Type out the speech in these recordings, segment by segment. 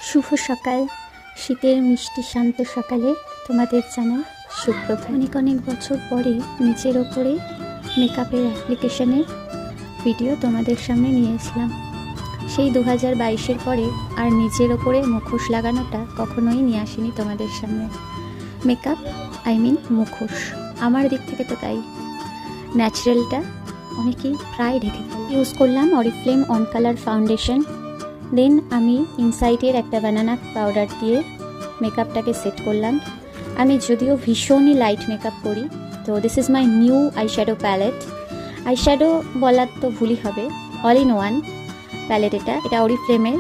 শুভ সকাল, শীতের মিষ্টি শান্ত সকালে তোমাদের জানাই সুপ্রভাত। অনেক অনেক বছর পরে নিচের ওপরে মেকআপের অ্যাপ্লিকেশনের ভিডিও তোমাদের সামনে নিয়ে এসলাম। সেই 2022-এর পরে আর নিজের ওপরে মুখোশ লাগানোটা কখনোই নিয়ে আসিনি তোমাদের সামনে। মেকআপ মুখোশ আমার দিক থেকে তো তাই, ন্যাচারালটা অনেকেই প্রায় ঢেকে ফেলে। ইউজ করলাম অরিফ্লেম অন কালার ফাউন্ডেশন। দেন আমি ইনসাইডের একটা বানানা পাউডার দিয়ে মেকআপটাকে সেট করলাম। আমি যদিও ভীষণই লাইট মেকআপ করি, তো this is my new eyeshadow palette. Eyeshadow বলার তো ভুলই হবে, অল ইন ওয়ান প্যালেট এটা অরিফ্লেমের।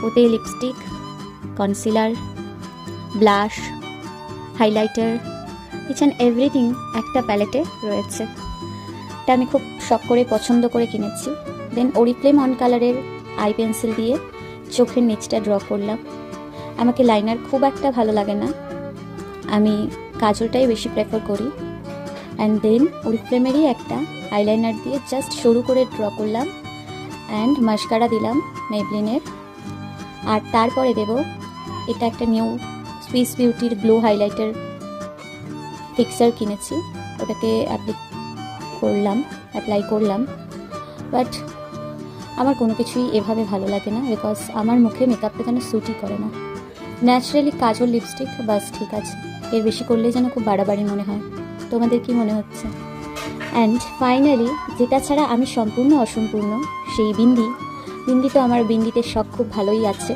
ওতে lipstick, concealer, blush, highlighter, each and everything একটা প্যালেটে রয়েছে। এটা আমি খুব শখ করে পছন্দ করে কিনেছি। দেন অরিফ্লেম অন কালারের আই পেন্সিল দিয়ে চোখের নিচটা ড্র করলাম। আমাকে লাইনার খুব একটা ভালো লাগে না, আমি কাজলটাই বেশি প্রেফার করি। অ্যান্ড দেন অরিফ্লেমেরই একটা আইলাইনার দিয়ে জাস্ট সরু করে ড্র করলাম। অ্যান্ড মাস্কারা দিলাম মেবলিনের। আর তারপরে দেব এটা একটা নিউ সুইস বিউটির গ্লো হাইলাইটার ফিক্সার কিনেছি, ওটাকে অ্যাপ্লাই করলাম। বাট আমার কোনো কিছুই এভাবে ভালো লাগে না, বিকজ আমার মুখে মেকআপটা যেন স্যুটই করে না। ন্যাচারালি কাজল, লিপস্টিক বাস ঠিক আছে, এর বেশি করলে যেন খুব বাড়াবাড়ি মনে হয়। তোমাদের কি মনে হচ্ছে? অ্যান্ড ফাইনালি যেটা ছাড়া আমি সম্পূর্ণ অসম্পূর্ণ, সেই বিন্দি তো আমার বিন্দিতে শখ খুব ভালোই আছে।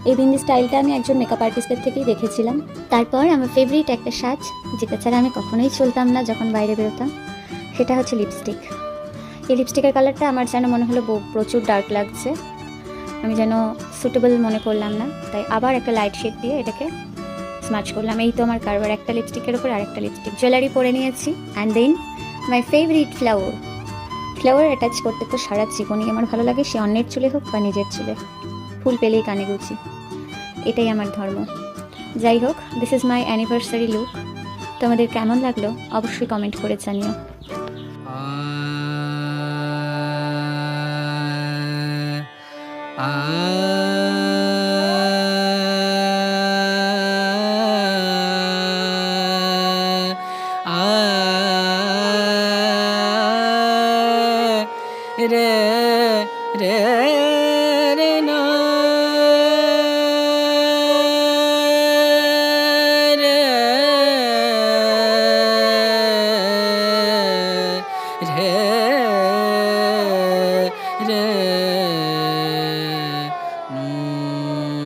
এই বিন্দি স্টাইলটা আমি একজন মেকআপ আর্টিস্টের থেকেই দেখেছিলাম। তারপর আমার ফেভারিট একটা সাজ, যেটা ছাড়া আমি কখনোই চলতাম না যখন বাইরে বেরোতাম, সেটা হচ্ছে লিপস্টিক। এই লিপস্টিকের কালারটা আমার যেন মনে হলো প্রচুর ডার্ক লাগছে, আমি যেন সুটেবল মনে করলাম না, তাই আবার একটা লাইট শেড দিয়ে এটাকে স্মাচ করলাম। এই তো আমার কারবার, একটা লিপস্টিকের উপর আরেকটা লিপস্টিক। জুয়েলারি পরে নিয়েছি। And then my favourite flower attach করতে তো সারা জীবনই আমার ভালো লাগে, সে অন্যের চুলে হোক বা নিজের চুলে। ফুল পেলেই কানে গুছি, এটাই আমার ধর্ম। যাই হোক, this is my anniversary look. তোমাদের কেমন লাগলো অবশ্যই কমেন্ট করে জানিও। রে রে